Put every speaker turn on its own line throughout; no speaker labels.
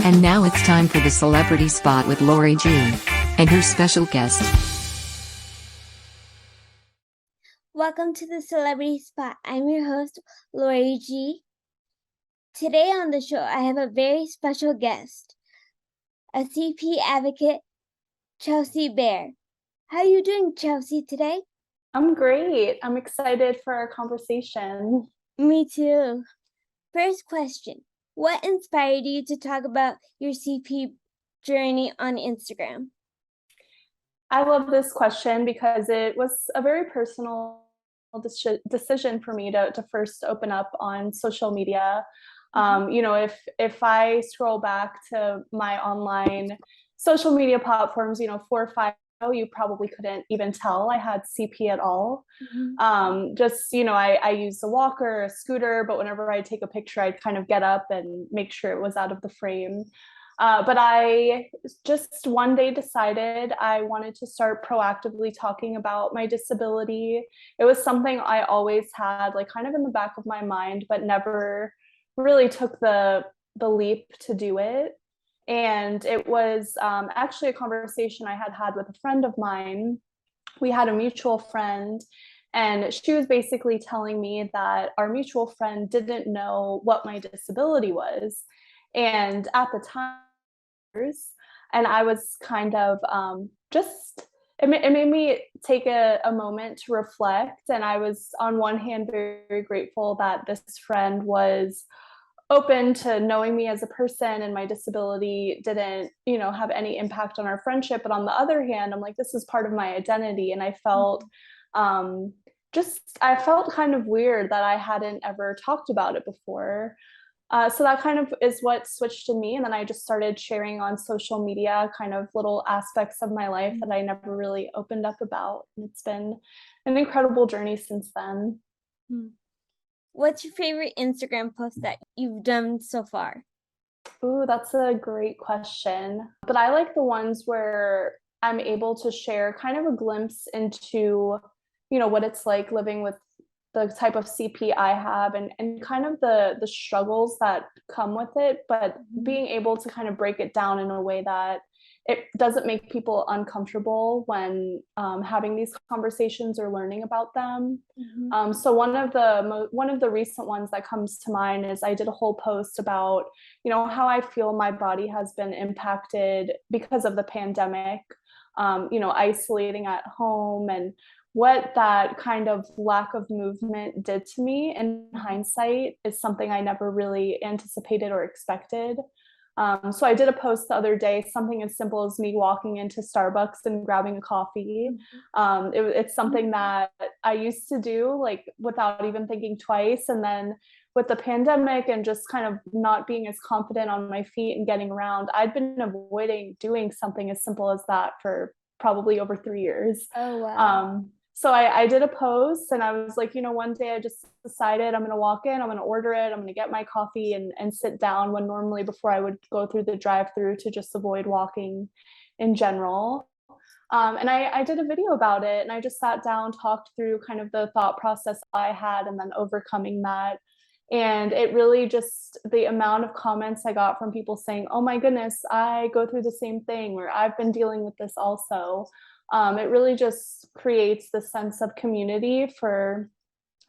And now it's time for the Celebrity Spot with Laurie G. and her special guest.
Welcome to the Celebrity Spot. I'm your host, Laurie G. Today on the show, I have a very special guest, a CP advocate, Chelsea Bear. How are you doing, Chelsea, today?
I'm great. I'm excited for our conversation.
Me too. First question, what inspired you to talk about your CP journey on Instagram?
I love this question because it was a very personal decision for me to first open up on social media. If I scroll back to my online social media platforms, 4 or 5 ago, you probably couldn't even tell I had CP at all. I used a walker, a scooter, but whenever I take a picture, I'd kind of get up and make sure it was out of the frame. But I just one day decided I wanted to start proactively talking about my disability. It was something I always had like kind of in the back of my mind, but never really took the leap to do it. And it was actually a conversation I had with a friend of mine. We had a mutual friend, and she was basically telling me that our mutual friend didn't know what my disability was. And at the time, and I was kind of it made me take a moment to reflect. And I was on one hand very grateful that this friend was open to knowing me as a person and my disability didn't have any impact on our friendship. But on the other hand, I'm like, this is part of my identity. And I felt I felt kind of weird that I hadn't ever talked about it before. So that kind of is what switched in me. And then I just started sharing on social media kind of little aspects of my life that I never really opened up about. And it's been an incredible journey since then.
What's your favorite Instagram post that you've done so far?
Ooh, that's a great question. But I like the ones where I'm able to share kind of a glimpse into, what it's like living with the type of CP I have and kind of the struggles that come with it, but being able to kind of break it down in a way that it doesn't make people uncomfortable when having these conversations or learning about them. So one of the recent ones that comes to mind is I did a whole post about, how I feel my body has been impacted because of the pandemic, isolating at home, and what that kind of lack of movement did to me in hindsight is something I never really anticipated or expected. So I did a post the other day, something as simple as me walking into Starbucks and grabbing a coffee. It's something that I used to do like without even thinking twice. And then with the pandemic and just kind of not being as confident on my feet and getting around, I'd been avoiding doing something as simple as that for probably over 3 years.
Oh, wow.
So I did a post and I was like, one day I just decided I'm going to walk in, I'm going to order it, I'm going to get my coffee and sit down, when normally before I would go through the drive-through to just avoid walking in general. And I did a video about it, and I just sat down, talked through kind of the thought process I had and then overcoming that. And it really just, the amount of comments I got from people saying, oh my goodness, I go through the same thing, or I've been dealing with this also. It really just creates the sense of community for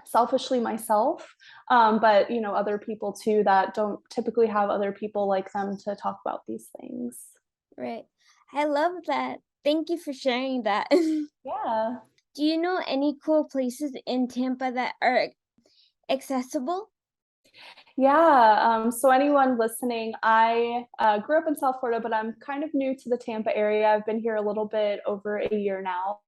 selfishly myself, but other people too that don't typically have other people like them to talk about these things.
Right. I love that. Thank you for sharing that.
Yeah.
Do you know any cool places in Tampa that are accessible?
Yeah. So anyone listening, I grew up in South Florida, but I'm kind of new to the Tampa area. I've been here a little bit over a year now.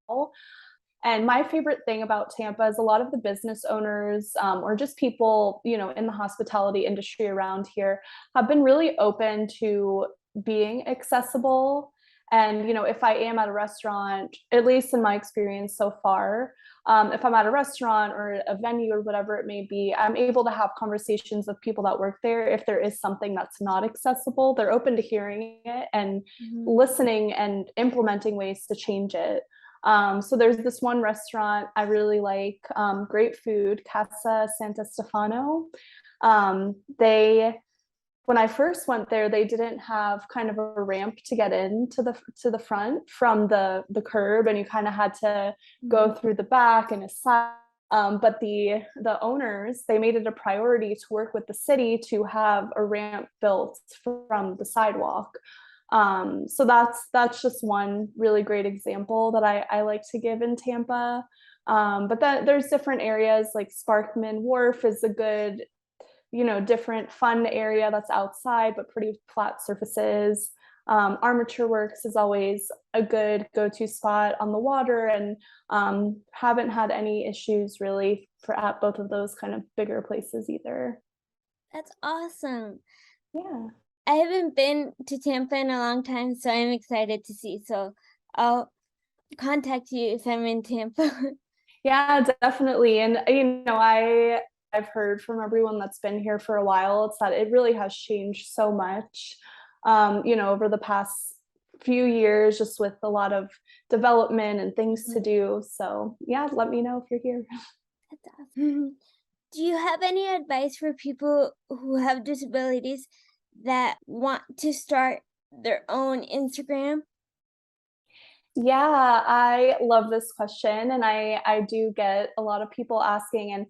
And my favorite thing about Tampa is a lot of the business owners or just people, in the hospitality industry around here have been really open to being accessible. And, if I am at a restaurant, at least in my experience so far, if I'm at a restaurant or a venue or whatever it may be, I'm able to have conversations with people that work there. If there is something that's not accessible, they're open to hearing it and listening and implementing ways to change it. So there's this one restaurant I really like, great food, Casa Santa Stefano. They when I first went there, they didn't have kind of a ramp to get into the front from the curb, and you kind of had to go through the back and a side. But the owners, they made it a priority to work with the city to have a ramp built from the sidewalk. So that's just one really great example that I like to give in Tampa. But there's different areas, like Sparkman Wharf is a good, different fun area that's outside, but pretty flat surfaces. Armature Works is always a good go-to spot on the water, and haven't had any issues really at both of those kind of bigger places either.
That's awesome.
Yeah.
I haven't been to Tampa in a long time, so I'm excited to see. So I'll contact you if I'm in Tampa.
Yeah, definitely. And I've heard from everyone that's been here for a while, it's that it really has changed so much, over the past few years, just with a lot of development and things to do. So yeah, let me know if you're here.
That's awesome. Do you have any advice for people who have disabilities that want to start their own Instagram?
Yeah, I love this question. And I do get a lot of people asking. And,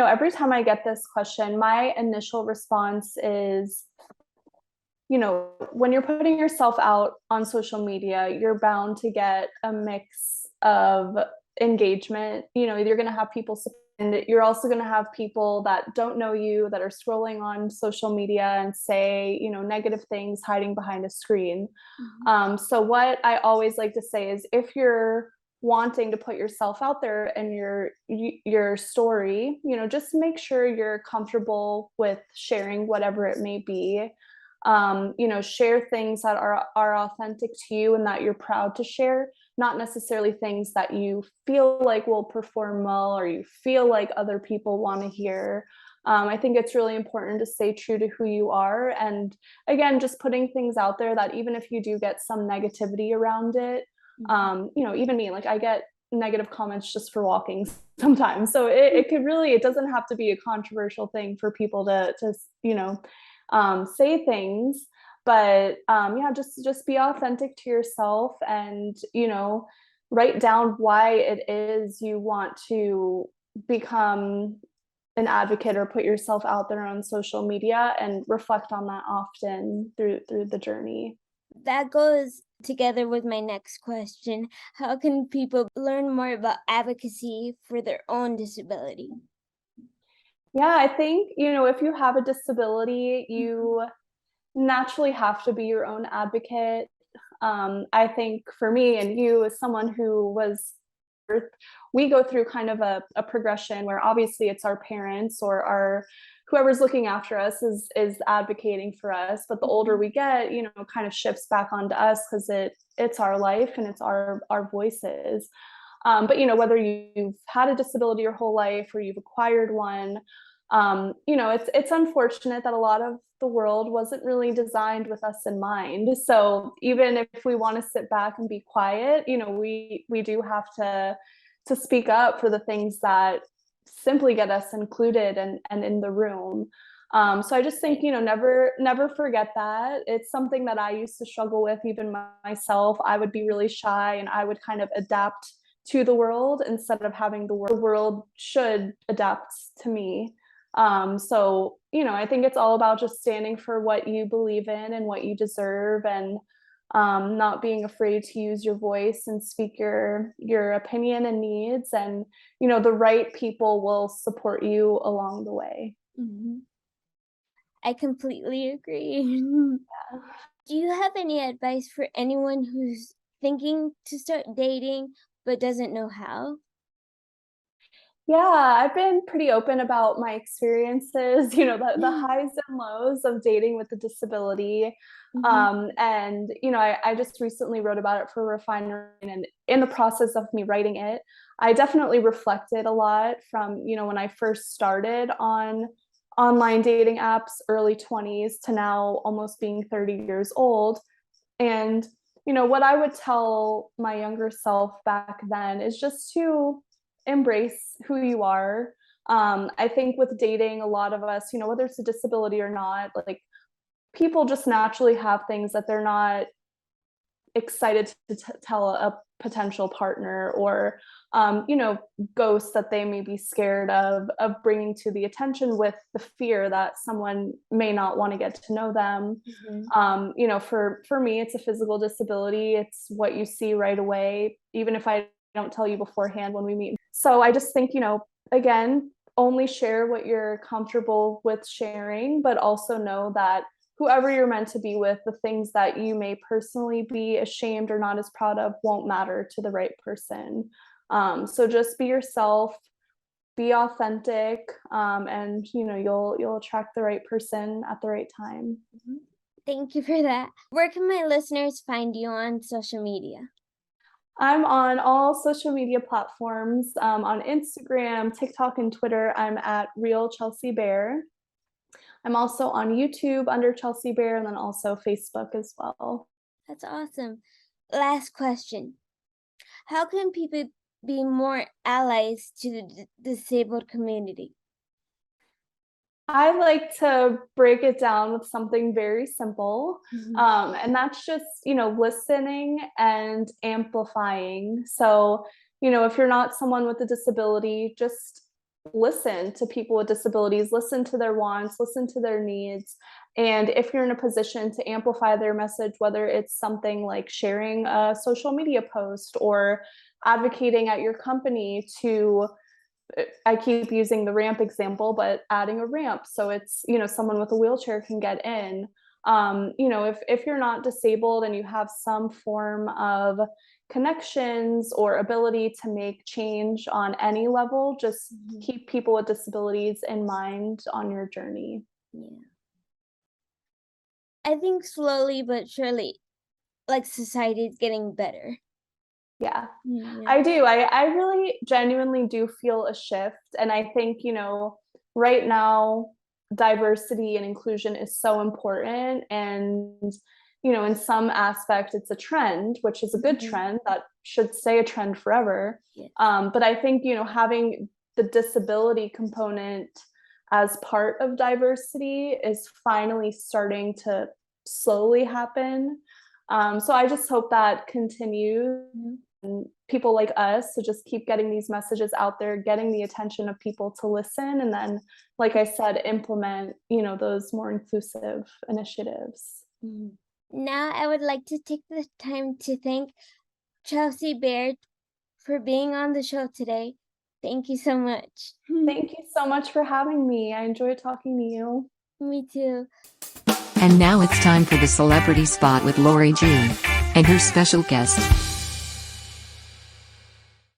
every time I get this question, my initial response is, when you're putting yourself out on social media, you're bound to get a mix of engagement. You're going to have people, and you're also going to have people that don't know you, that are scrolling on social media and say, negative things hiding behind a screen. So what I always like to say is, if you're wanting to put yourself out there and your story, just make sure you're comfortable with sharing whatever it may be. Share things that are authentic to you and that you're proud to share, not necessarily things that you feel like will perform well or you feel like other people want to hear. I think it's really important to stay true to who you are. And again, just putting things out there that even if you do get some negativity around it, even me, like I get negative comments just for walking sometimes. So it doesn't have to be a controversial thing for people to say things. But yeah, just be authentic to yourself, and write down why it is you want to become an advocate or put yourself out there on social media, and reflect on that often through the journey.
That goes together with my next question. How can people learn more about advocacy for their own disability?
Yeah, I think, if you have a disability, you naturally have to be your own advocate. I think for me and you, as someone who was, we go through kind of a progression where obviously it's our parents or our whoever's looking after us is advocating for us. But the older we get, kind of shifts back onto us, because it's our life and it's our voices. But whether you've had a disability your whole life or you've acquired one, it's unfortunate that a lot of the world wasn't really designed with us in mind. So even if we want to sit back and be quiet, we do have to speak up for the things that simply get us included and in the room. So I just think, never forget that. It's something that I used to struggle with even myself. I would be really shy and I would kind of adapt to the world instead of having the world should adapt to me. So, I think it's all about just standing for what you believe in and what you deserve, and not being afraid to use your voice and speak your opinion and needs. And, the right people will support you along the way.
I completely agree. Do you have any advice for anyone who's thinking to start dating but doesn't know how?
Yeah, I've been pretty open about my experiences, the highs and lows of dating with a disability. And, I just recently wrote about it for Refinery, and in the process of me writing it, I definitely reflected a lot from, when I first started on online dating apps, early 20s, to now almost being 30 years old. And, what I would tell my younger self back then is just to embrace who you are. I think with dating, a lot of us, whether it's a disability or not, like people just naturally have things that they're not excited to tell a potential partner, or ghosts that they may be scared of bringing to the attention, with the fear that someone may not want to get to know them. For me, it's a physical disability. It's what you see right away, even if I don't tell you beforehand when we meet. So I just think, again, only share what you're comfortable with sharing, but also know that whoever you're meant to be with, the things that you may personally be ashamed or not as proud of won't matter to the right person. So just be yourself, be authentic, and you'll attract the right person at the right time.
Thank you for that. Where can my listeners find you on social media?
I'm on all social media platforms, on Instagram, TikTok, and Twitter. I'm at Real Chelsea Bear. I'm also on YouTube under Chelsea Bear, and then also Facebook as well.
That's awesome. Last question. How can people be more allies to the disabled community?
I like to break it down with something very simple, and that's just, listening and amplifying. So, if you're not someone with a disability, just listen to people with disabilities, listen to their wants, listen to their needs. And if you're in a position to amplify their message, whether it's something like sharing a social media post or advocating at your company to, I keep using the ramp example, but adding a ramp so it's, someone with a wheelchair can get in. If you're not disabled and you have some form of connections or ability to make change on any level, just keep people with disabilities in mind on your journey.
Yeah. I think slowly but surely, society is getting better.
Yeah, I do. I really genuinely do feel a shift. And I think, right now, diversity and inclusion is so important. And, in some aspect, it's a trend, which is a good trend that should stay a trend forever. But I think, having the disability component as part of diversity is finally starting to slowly happen. So I just hope that continues. And people like us to just keep getting these messages out there, getting the attention of people to listen, and then, like I said, implement, those more inclusive initiatives.
Now I would like to take the time to thank Chelsea Bear for being on the show today. Thank you so much.
Thank you so much for having me. I enjoyed talking to you.
Me too.
And now it's time for the Celebrity Spot with Laurie G. and her special guest.